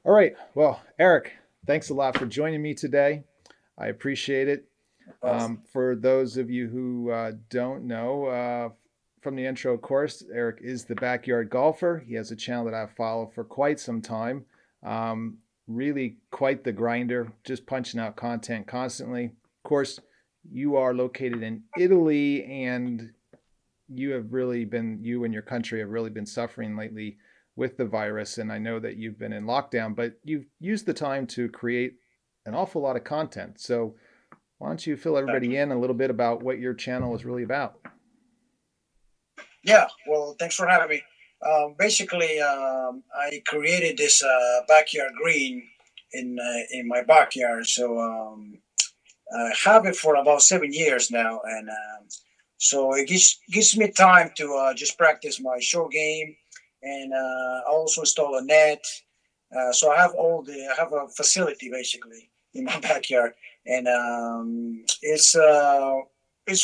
All right. Well, Erich, thanks a lot for joining me today. I appreciate it. No problem. For those of you who don't know, from the intro, of course, Erich is the backyard golfer. He has a channel that I've followed for quite some time. Um, really quite the grinder, just punching out content constantly. Of course, you are located in Italy, and you and your country have really been suffering lately with the virus. And I know that you've been in lockdown, but you've used the time to create an awful lot of content. So why don't you fill everybody Exactly. in a little bit about what your channel is really about? Yeah. Well, thanks for having me. Basically, I created this backyard green in my backyard. So I have it for about 7 years now, and so it gives me time to just practice my short game, and I also install a net. So I have a facility basically in my backyard, and it's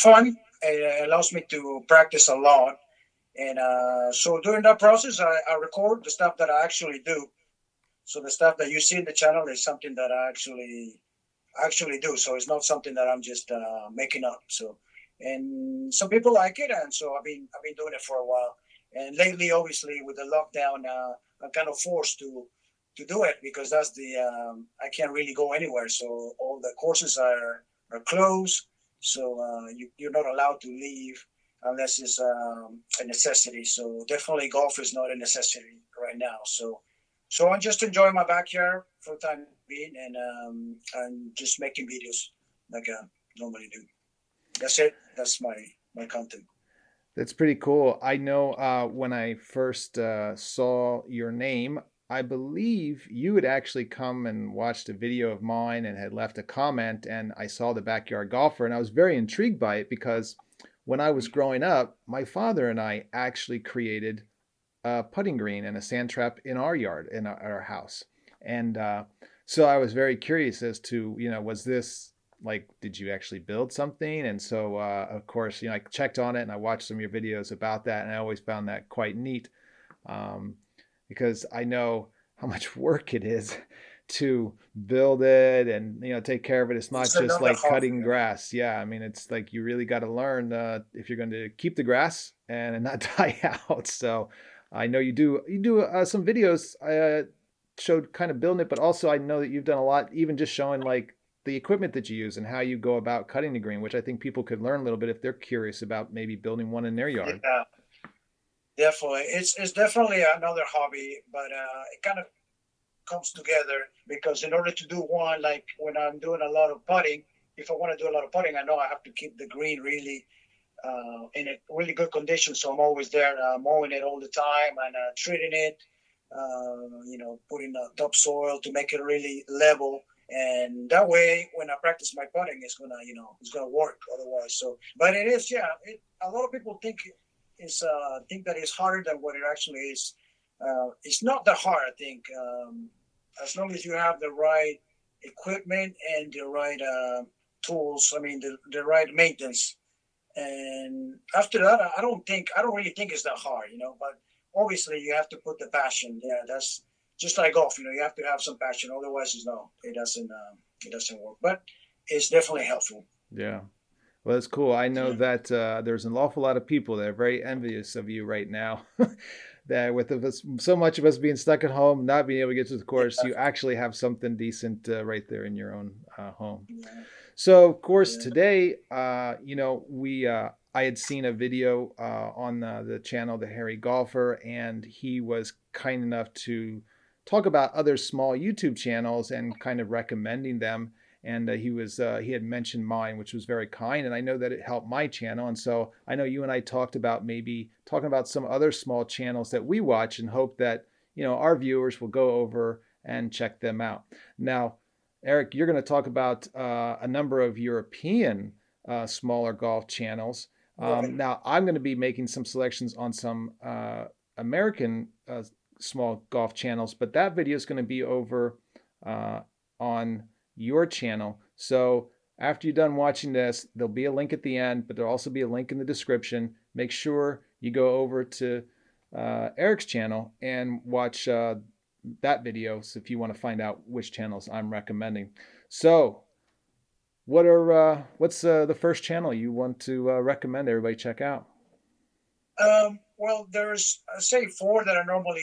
fun. It allows me to practice a lot, and so during that process, I record the stuff that I actually do. So the stuff that you see in the channel is something that I actually do. So it's not something that I'm just making up. So, and some people like it, and so I've been doing it for a while. And lately, obviously, with the lockdown, I'm kind of forced to do it because that's the I can't really go anywhere. So all the courses are closed. So you're not allowed to leave unless it's a necessity. So definitely golf is not a necessity right now. So I'm just enjoying my backyard for the time being, and I'm just making videos like I normally do. That's it. That's my content. That's pretty cool. I know when I first saw your name, I believe you had actually come and watched a video of mine and had left a comment, and I saw the backyard golfer, and I was very intrigued by it because when I was growing up, my father and I actually created a putting green and a sand trap in our yard in our house. And so I was very curious as to, was this like, did you actually build something? And so, of course, I checked on it and I watched some of your videos about that. And I always found that quite neat um, because I know how much work it is to build it and take care of it. It's not It's just another like hobby. cutting Right? grass. Yeah, I mean it's like you really got to learn if you're going to keep the grass and not die out. So I know you do some videos. I showed kind of building it, but also I know that you've done a lot, even just showing like the equipment that you use and how you go about cutting the green, which I think people could learn a little bit if they're curious about maybe building one in their yard. Yeah, definitely. It's definitely another hobby, but it kind of comes together because in order to do one, like when I'm doing a lot of putting, if I want to do a lot of putting, I know I have to keep the green really in a really good condition. So I'm always there mowing it all the time and treating it, putting topsoil to make it really level. And that way, when I practice my putting, it's gonna work. Otherwise, so but it is, yeah. A lot of people think that it's harder than what it actually is. It's not that hard, I think. As long as you have the right equipment and the right tools, I mean, the right maintenance, and after that, I don't really think it's that hard. But obviously, you have to put the passion. Yeah, that's just like golf. You have to have some passion. Otherwise, it doesn't work. But it's definitely helpful. Yeah. Well, that's cool. I know Yeah, that there's an awful lot of people that are very envious of you right now. That with us, so much of us being stuck at home, not being able to get to the course, yeah, you actually have something decent right there in your own home. yeah, So, of course, yeah. today, we I had seen a video on the channel, the Harry Golfer, and he was kind enough to talk about other small YouTube channels and kind of recommending them. And he had mentioned mine, which was very kind, and I know that it helped my channel. And so I know you and I talked about maybe talking about some other small channels that we watch, and hope that our viewers will go over and check them out. Now, Erich, you're going to talk about a number of European smaller golf channels. Right. Now, I'm going to be making some selections on some American small golf channels, but that video is going to be over uh, on your channel. So after you're done watching this, there'll be a link at the end, but there'll also be a link in the description. Make sure you go over to Erich's channel and watch that video. So if you want to find out which channels I'm recommending. So what's the first channel you want to recommend everybody check out? Well, there's say four that I normally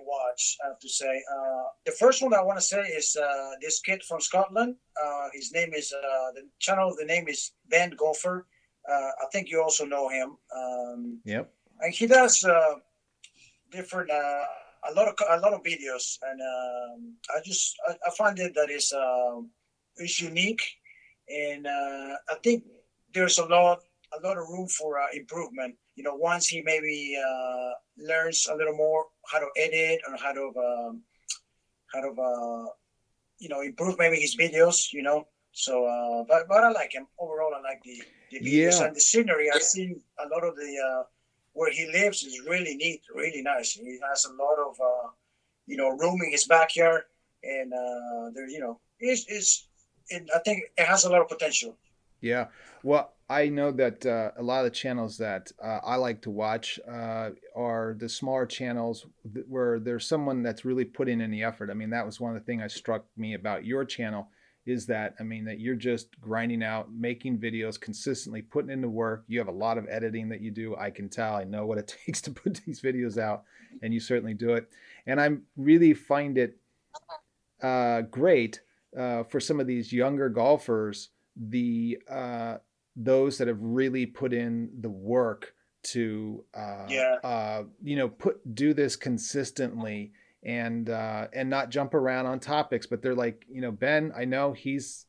watch. I have to say, the first one I want to say is this kid from Scotland. His name is the channel. The name is Ben Gopher. I think you also know him. Yep. And he does different a lot of videos, and I find it that is unique, and I think there's a lot of room for improvement. You know, once he maybe learns a little more how to edit or how to improve maybe his videos. You know, so but I like him overall. I like the videos Yeah. and the scenery. I've seen a lot of the where he lives is really neat, really nice. He has a lot of room in his backyard, and there is and I think it has a lot of potential. Yeah. Well, I know that a lot of the channels that I like to watch are the smaller channels where there's someone that's really putting in the effort. I mean, that was one of the things that struck me about your channel is that, I mean, that you're just grinding out, making videos consistently, putting in the work. You have a lot of editing that you do. I can tell. I know what it takes to put these videos out, and you certainly do it. And I really find it great for some of these younger golfers, the those that have really put in the work to Yeah, put do this consistently and not jump around on topics. But they're like, Ben, I know he's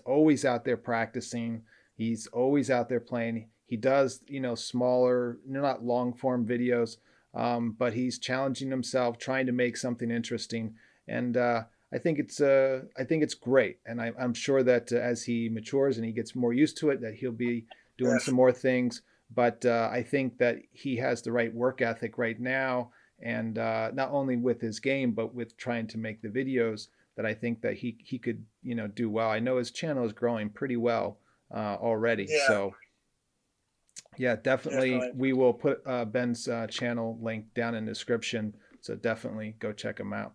always out there practicing. He's always out there playing. He does smaller, not long form videos, but he's challenging himself, trying to make something interesting. And I think it's great, and I'm sure that as he matures and he gets more used to it, that he'll be doing some def- more things. But I think that he has the right work ethic right now, and not only with his game, but with trying to make the videos. That I think that he could do well. I know his channel is growing pretty well already. yeah, So yeah, definitely definitely. we will put Ben's channel link down in the description. So definitely go check him out.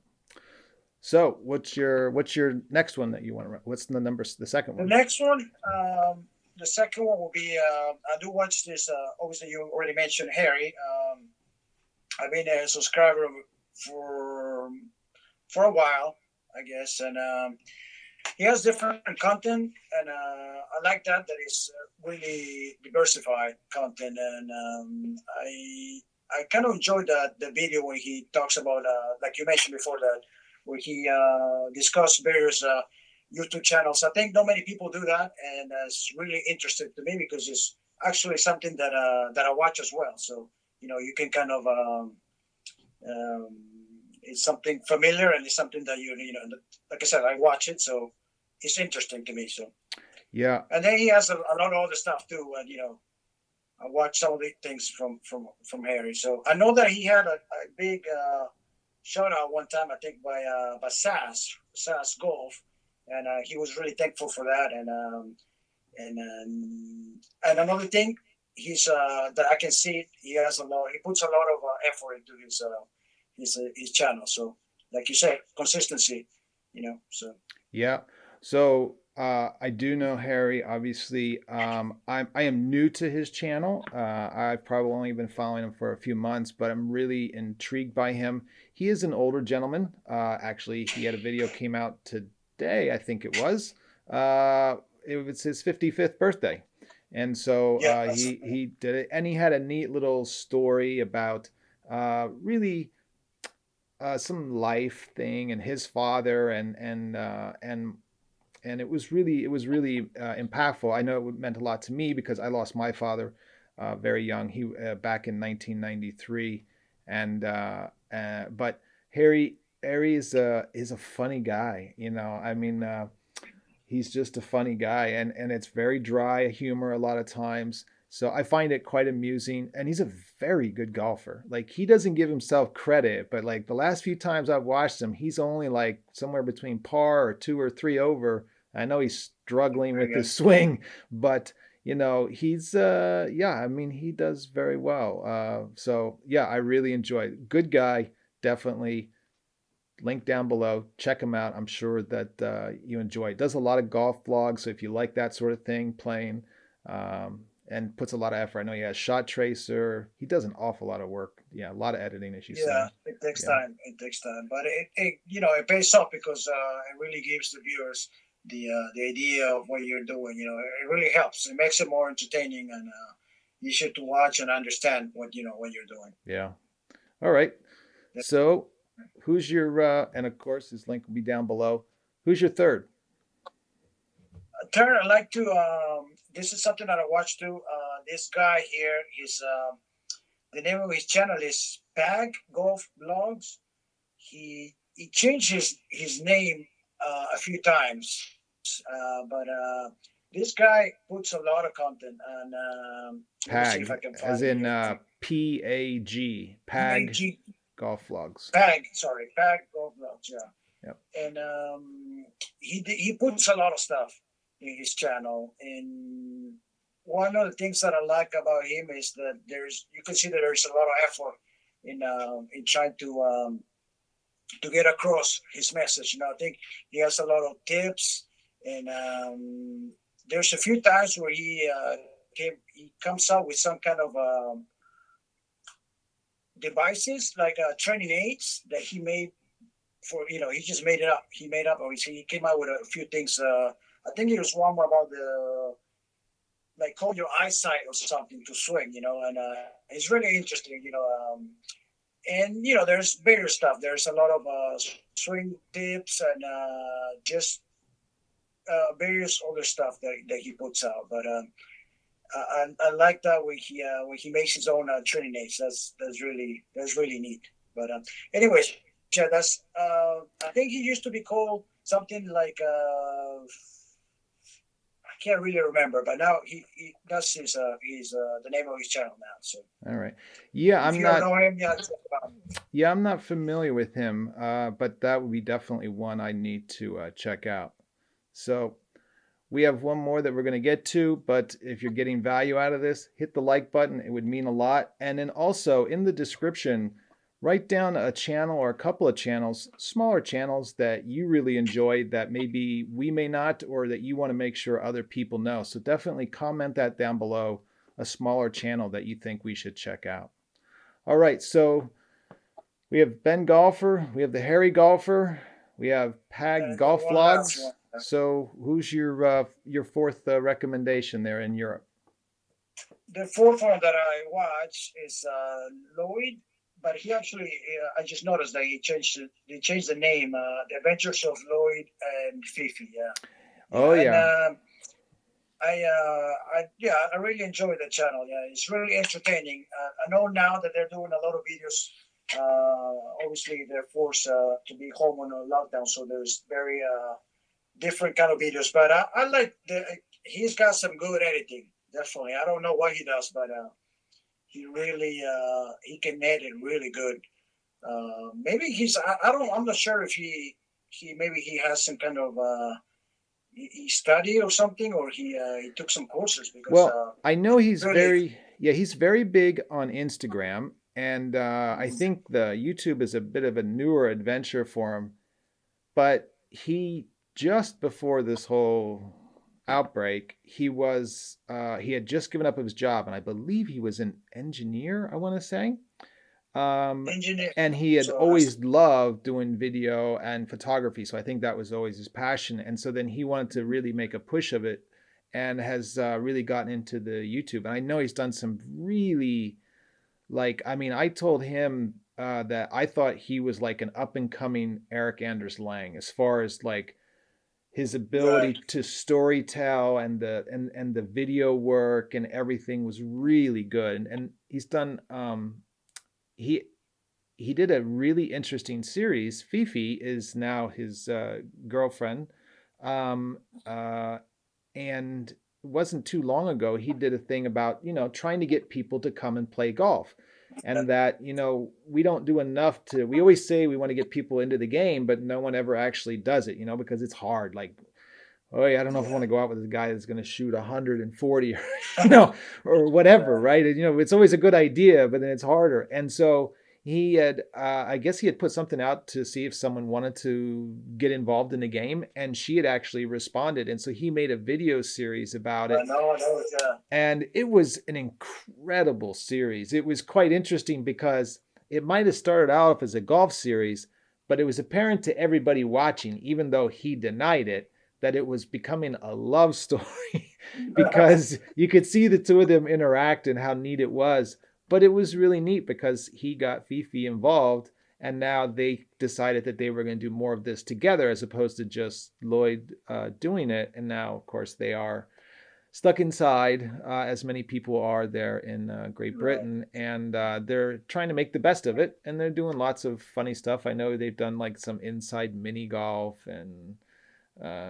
So, what's your next one that you want to? What's the number? The second The one. next one, the second one will be. I do watch this. Obviously, you already mentioned Harry. I've been a subscriber for for a while, I guess, and he has different content, and I like that is really diversified content, and I kind of enjoyed the video where he talks about like you mentioned before that where he discussed various YouTube channels. I think not many people do that, and it's really interesting to me because it's actually something that I watch as well. So you can kind of um, it's something familiar and it's something that like I said, I watch it, so it's interesting to me. So, Yeah, and then he has a lot of other stuff too, and I watch some of the things from Harry. So I know that he had a big shout out one time, I think by SAS Golf, and he was really thankful for that. And another thing, he's that I can see, he has a lot. He puts a lot of effort into his channel. So, like you said, consistency. So yeah. So I do know Harry. Obviously, I am new to his channel. I've probably only been following him for a few months, but I'm really intrigued by him. He is an older gentleman. Actually, he had a video came out today. I think it was. It was his 55th birthday, and so yeah, he did it, and he had a neat little story about really some life thing and his father and it was really impactful. I know it meant a lot to me because I lost my father very young. He back in 1993, and but Harry Aries is a funny guy. I mean, he's just a funny guy, and it's very dry humor a lot of times. So I find it quite amusing, and he's a very good golfer. Like, he doesn't give himself credit, but like the last few times I've watched him, he's only like somewhere between par or two or three over. I know he's struggling very with his good. swing, but he's yeah, I mean, he does very well. So yeah, I really enjoy it. Good guy, definitely. link down below. Check him out. I'm sure that you enjoy it. Does a lot of golf vlogs, so if you like that sort of thing, playing, and puts a lot of effort. I know he has Shot Tracer. He does an awful lot of work. Yeah, a lot of editing, as you Yeah, said. it takes Yeah, time. It takes time, but it pays off because it really gives the viewers the idea of what you're doing. It really helps. It makes it more entertaining and easier to watch and understand what you're doing. yeah. All right. Yeah. So, who's your and of course his link will be down below. Who's your third? Turn, I like to. This is something that I watch too. This guy here, the name of his channel is PAG Golf Blogs. He changed his name a few times, but this guy puts a lot of content. And let me see if I PAG, can as find it in here. PAG, PAG PAG Golf Vlogs. PAG, sorry, PAG Golf Blogs. Yeah, Yep. and he puts a lot of stuff in his channel. And one of the things that I like about him is that you can see that there's a lot of effort in trying to get across his message. I think he has a lot of tips, and there's a few times where he comes out with some kind of devices like training aids that he made for he just made it up. He made up, or he came out with a few things. I think it was one about the like hold your eyesight or something to swing, and it's really interesting, and there's bigger stuff. There's a lot of swing tips and just various other stuff that he puts out. But I like that when he makes his own training aids. That's really neat. But anyways, yeah, that's I think he used to be called something like I can't really remember, but now that's his the name of his channel now. So All right. Yeah, if I'm you don't not. know him, yeah, check him out. Yeah, I'm not familiar with him, but that would be definitely one I need to check out. So we have one more that we're going to get to, but if you're getting value out of this, hit the like button. It would mean a lot. And then also in the description, write down a channel or a couple of channels, smaller channels that you really enjoy that maybe we may not, or that you want to make sure other people know. So definitely comment that down below, a smaller channel that you think we should check out. All right, so we have Ben Golfer, we have the Harry Golfer, we have PAG And then Golf one last Vlogs. one. So who's your fourth recommendation there in Europe? The fourth one that I watch is Lloyd, but he actually I just noticed that he changed the name. The Adventures of Lloyd and Fifi. Yeah. Oh Yeah, and yeah, I really enjoy the channel. Yeah, it's really entertaining. I know now that they're doing a lot of videos. Obviously, they're forced to be home on a lockdown, so there's very different kind of videos. But I like he's got some good editing. Definitely, I don't know what he does, but he really he can edit really good. Maybe I'm not sure if he has some kind of he studied or something, or he took some courses because well, I know he's really. he's very big on Instagram, and I think the YouTube is a bit of a newer adventure for him. But he just before this whole outbreak, he had just given up his job, and I believe he was an engineer. I want to say, Engineer. and he had So always loved doing video and photography. So I think that was always his passion. And so then he wanted to really make a push of it, and has really gotten into the YouTube. And I know he's done some really I mean, I told him that I thought he was like an up and coming Eric Anders Lang as far as like his right. ability to story tell, and the video work and everything was really good. And he's done he he did a really interesting series. Fifi is now his girlfriend, um, uh, and it wasn't too long ago he did a thing about trying to get people to come and play golf, and that we don't do enough to. We always say we want to get people into the game, but no one ever actually does it, because it's hard. Like, oh yeah, I don't know if I want Yeah. to go out with a guy that's going to shoot 140 or or whatever, Yeah. right? And, it's always a good idea, but then it's harder. And so He had, I guess he had put something out to see if someone wanted to get involved in the game, and she had actually responded. And so he made a video series about it. No, that was And it was an incredible series. It was quite interesting because it might have started out as a golf series, but it was apparent to everybody watching, even though he denied it, that it was becoming a love story because you could see the two of them interact and how neat it was. But it was really neat because he got Fifi involved, and now they decided that they were going to do more of this together as opposed to just Lloyd doing it. And now, of course, they are stuck inside, as many people are there in Great right. Britain, and they're trying to make the best of it. And they're doing lots of funny stuff. I know they've done like some inside mini golf and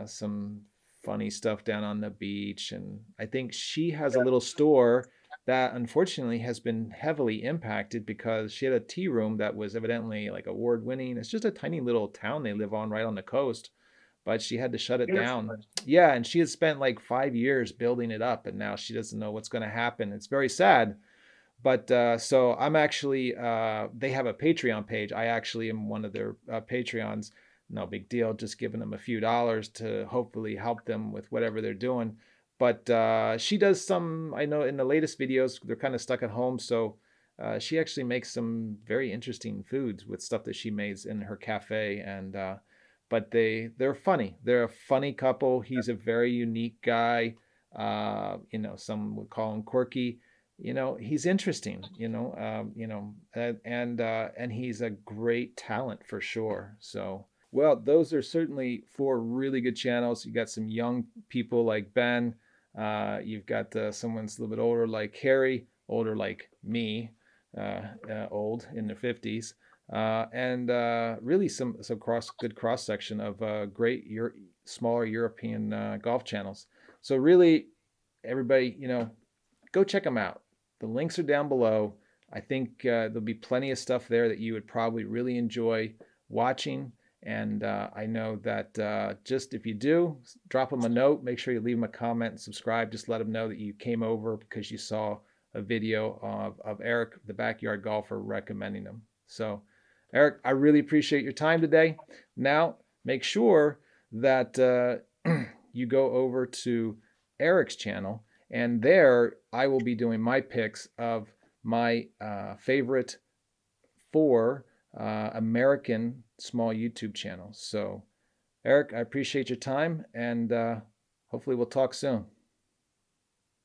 some funny stuff down on the beach. And I think she has a Yeah. little store that unfortunately has been heavily impacted because she had a tea room that was evidently like award winning. It's just a tiny little town they live on right on the coast, but she had to shut it Beautiful down. place. Yeah, and she had spent like 5 years building it up, and now she doesn't know what's going to happen. It's very sad. But so I'm actually, they have a Patreon page. I actually am one of their Patreons. No big deal, just giving them a few dollars to hopefully help them with whatever they're doing. But she does some, I know in the latest videos, they're kind of stuck at home. So she actually makes some very interesting foods with stuff that she makes in her cafe. And but they're funny. They're a funny couple. He's a very unique guy. Some would call him quirky. He's interesting. And he's a great talent for sure. So, well, those are certainly four really good channels. You got some young people like Ben. You've got someone's a little bit older like Harry, older like me, old in their 50s, and really some good cross section of great smaller European golf channels. So really, everybody, go check them out. The links are down below. I think there'll be plenty of stuff there that you would probably really enjoy watching. And I know that just if you do, drop them a note. Make sure you leave them a comment and subscribe. Just let them know that you came over because you saw a video of Erich, the backyard golfer, recommending them. So, Erich, I really appreciate your time today. Now, make sure that you go over to Erich's channel, and there I will be doing my picks of my favorite four American small YouTube channels. So, Erich, I appreciate your time, and hopefully we'll talk soon.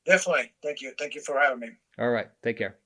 Definitely. Thank you. Thank you for having me. All right, take care.